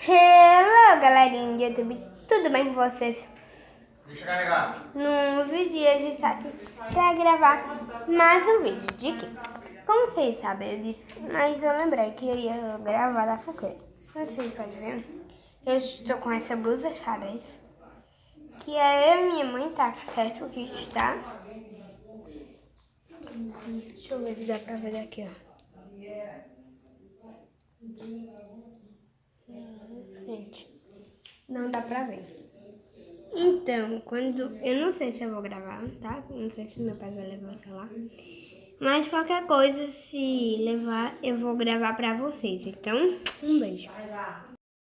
Hello, galerinha do YouTube, tudo bem com vocês? Deixa eu carregar. No vídeo de hoje está aqui para gravar mais um vídeo de quê? Como vocês sabem, eu disse, mas eu lembrei que eu ia gravar da fogueira. Não sei se pode ver. Eu estou com essa blusa xadrez, que é eu e minha mãe, tá certo o kit, tá? Deixa eu ver se dá pra ver daqui, ó. Gente, não dá pra ver. Então, quando... Eu não sei se eu vou gravar, tá? Não sei se meu pai vai levar o celular. Mas qualquer coisa, se levar, eu vou gravar pra vocês. Então, um beijo.